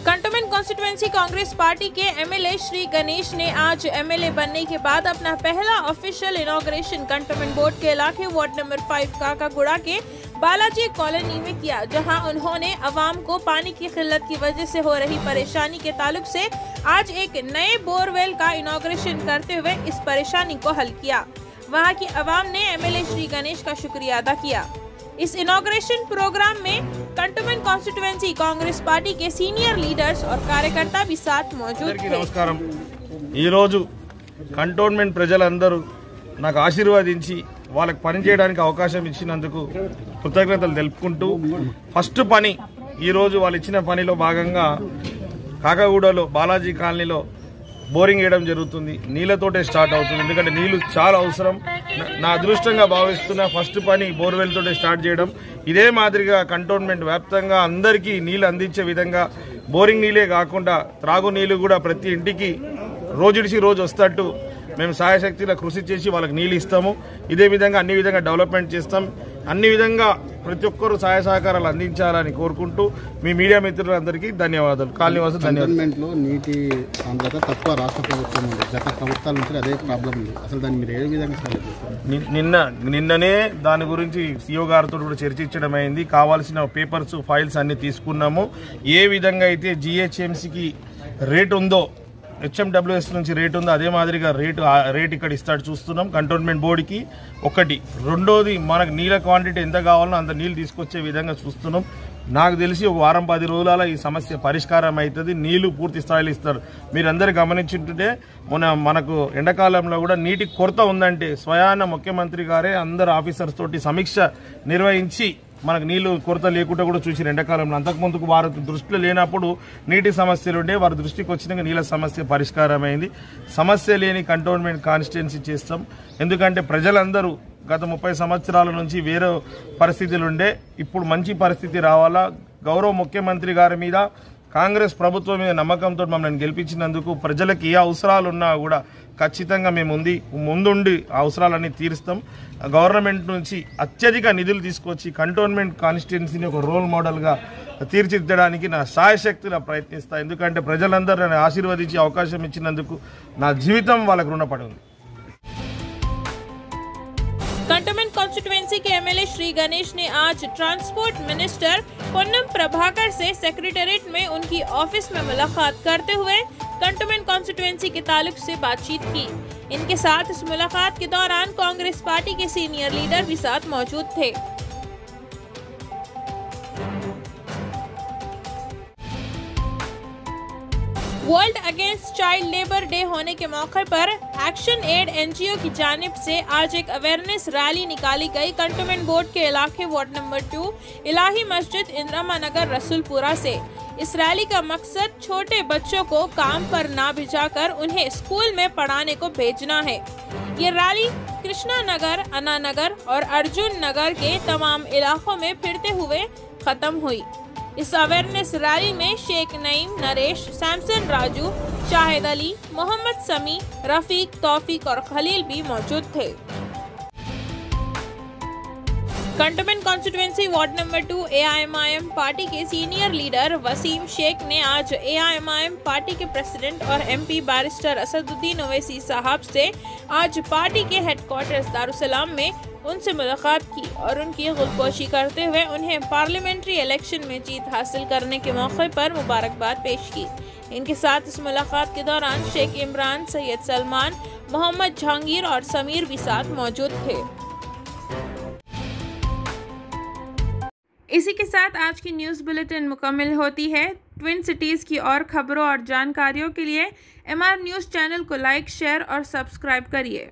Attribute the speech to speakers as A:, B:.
A: Cantonment constituency Congress party के MLA Shri Ganesh ने आज एमएलए बनने के बाद अपना पहला ऑफिशियल इनॉग्रेशन कंटोनमेंट बोर्ड के इलाके वार्ड नंबर 5 काकागुड़ा के बालाजी कॉलोनी में किया, जहां उन्होंने अवाम को पानी की किल्लत की वजह से हो रही परेशानी के ताल्लुक से आज एक नए बोरवेल का इनॉग्रेशन करते हुए इस परेशानी को हल किया। वहां की अवाम ने एमएलए श्री गणेश का शुक्रिया अदा किया। इस इनॉग्रेशन प्रोग्राम में कंटोनमेंट कॉन्स्टिट्यूएंसी कांग्रेस पार्टी के सीनियर लीडर्स और कार्यकर्ता भी साथ मौजूद थे।
B: నమస్కారం। ఈ రోజు కంటోన్మెంట్ ప్రజలందరూ నాకు ఆశీర్వదించి వాళ్ళకి పని చేయడానికి అవకాశం ఇచ్చినందుకు కృతజ్ఞతలు తెలుపుకుంటూ ఫస్ట్ పని ఈ రోజు వాళ్ళు ఇచ్చిన పనిలో భాగంగా కాకాగూడలో బాలాజీ కాలనీలో బోరింగ్ వేయడం జరుగుతుంది। నీళ్లతోటే స్టార్ట్ అవుతుంది, ఎందుకంటే నీళ్లు చాలా అవసరం। నా అదృష్టంగా భావిస్తున్న ఫస్ట్ పని బోర్వెల్ తోటే స్టార్ట్ చేయడం। ఇదే మాదిరిగా కంటోన్మెంట్ వ్యాప్తంగా అందరికీ నీళ్లు అందించే విధంగా బోరింగ్ నీళ్ళే కాకుండా త్రాగు నీళ్లు కూడా ప్రతి ఇంటికి రోజుడిసి రోజు వస్తట్టు మేము సాయశక్తిలో కృషి చేసి వాళ్ళకి నీళ్ళు ఇస్తాము। ఇదే విధంగా అన్ని విధంగా డెవలప్మెంట్ చేస్తాం। అన్ని విధంగా ప్రతి ఒక్కరు సహాయ సహకారాలు అందించాలని కోరుకుంటూ మీ మీడియా మిత్రులందరికీ ధన్యవాదాలు। కాలనీవాసులు ధన్యవాదాలు।
C: నీటి సాంద్రత తక్కువ రాష్ట్ర ప్రభుత్వం ఉంది, గత ప్రభుత్వాల నుంచి అదే ప్రాబ్లం ఉంది, అసలు దాన్ని మీరు ఏ విధంగా సాల్వ్ చేస్తారు?
B: నిన్ననే దాని గురించి సిఓ గారితో కూడా చర్చించడం అయింది। కావాల్సిన పేపర్స్ ఫైల్స్ అన్ని తీసుకున్నాము। ఏ విధంగా అయితే జిహెచ్ఎంసీకి రేట్ ఉందో, హెచ్ఎండబ్ల్యూఎస్ నుంచి రేట్ ఉందో అదే మాదిరిగా రేట్ ఇక్కడ ఇస్తాడు చూస్తున్నాం కంటోన్మెంట్ బోర్డుకి। ఒకటి, రెండోది మనకు నీళ్ళ క్వాంటిటీ ఎంత కావాలో అంత నీళ్ళు తీసుకొచ్చే విధంగా చూస్తున్నాం। నాకు తెలిసి ఒక వారం 10 రోజుల ఈ సమస్య పరిష్కారం అవుతుంది, నీళ్లు పూర్తి స్థాయిలో ఇస్తారు। మీరందరూ గమనించుంటుంటే మనకు ఎండాకాలంలో కూడా నీటి కొరత ఉందంటే స్వయాన ముఖ్యమంత్రి గారే అందరు ఆఫీసర్స్ తోటి సమీక్ష నిర్వహించి మనకు నీళ్లు కొరత లేకుండా కూడా చూసి ఎండాకాలంలో అంతకుముందుకు వారి దృష్టిలో లేనప్పుడు నీటి సమస్యలు ఉండే, వారి దృష్టికి వచ్చినాక నీళ్ళ సమస్య పరిష్కారమైంది। సమస్య లేని కంటోన్మెంట్ కాన్స్టిట్యుయెన్సీ చేస్తాం, ఎందుకంటే ప్రజలందరూ గత 30 సంవత్సరాల నుంచి వేరే పరిస్థితులు ఉండే, ఇప్పుడు మంచి పరిస్థితి రావాలా। గౌరవ ముఖ్యమంత్రి గారి మీద కాంగ్రెస్ ప్రభుత్వం మీద నమ్మకంతో మమ్మల్ని గెలిపించినందుకు ప్రజలకు ఏ అవసరాలు ఉన్నా కూడా ఖచ్చితంగా మేము ముందుండి అవసరాలన్నీ తీరుస్తాం। గవర్నమెంట్ నుంచి అత్యధిక నిధులు తీసుకొచ్చి కంటోన్మెంట్ కాన్స్టిట్యుయెన్సీని ఒక రోల్ మోడల్గా తీర్చిదిద్దడానికి నా సాయశక్తిగా ప్రయత్నిస్తా, ఎందుకంటే ప్రజలందరూ నన్ను ఆశీర్వదించి అవకాశం ఇచ్చినందుకు నా జీవితం వాళ్ళకు రుణపడి ఉంది।
A: कंटोनमेंट कॉन्स्टिट्यूएंसी के एमएलए श्री गणेश ने आज ट्रांसपोर्ट मिनिस्टर पोन्नम प्रभाकर से सेक्रेटेरिएट में उनकी ऑफिस में मुलाकात करते हुए कंटोनमेंट कॉन्स्टिट्यूएंसी के ताल्लुक से बातचीत की। इनके साथ इस मुलाकात के दौरान कांग्रेस पार्टी के सीनियर लीडर भी साथ मौजूद थे। World against child labour day होने के मौके पर एक्शन एड एनजीओ की जानिब से आज एक अवेयरनेस रैली निकाली गई। कंटोनमेंट बोर्ड के इलाके वार्ड नंबर 2 इलाही मस्जिद इंदिरा नगर रसूलपुरा से। इस रैली का मकसद छोटे बच्चों को काम पर ना भिजाकर उन्हें स्कूल में पढ़ाने को भेजना है। ये रैली कृष्णा नगर, अन्ना नगर और अर्जुन नगर के तमाम इलाकों में फिरते हुए खत्म हुई। इस अवेयरनेस रैली में शेख नईम, नरेश, सैमसन राजू, शाहिद अली, मोहम्मद समी, रफीक, तौफीक और खलील भी मौजूद थे। Cantonment constituency ward number 2 AIMIM party के सीनियर लीडर वसीम शेख ने आज एआईएमआईएम पार्टी के प्रेसिडेंट और एमपी बैरिस्टर असदुद्दीन ओवैसी साहब से आज पार्टी के हेडक्वार्टर्स दारुसलाम में उनसे मुलाकात की और उनकी गुलपोशी करते हुए उन्हें पार्लियामेंट्री इलेक्शन में जीत हासिल करने के मौके पर मुबारकबाद पेश की। इनके साथ इस मुलाकात के दौरान शेख इमरान, सैयद सलमान, मोहम्मद जहांगीर और समीर भी साथ मौजूद थे। इसी के साथ आज की न्यूज़ बुलेटिन मुकम्मल होती है। ट्विन सिटीज़ की और खबरों और जानकारियों के लिए MR न्यूज़ चैनल को लाइक, शेयर और सब्सक्राइब करिए।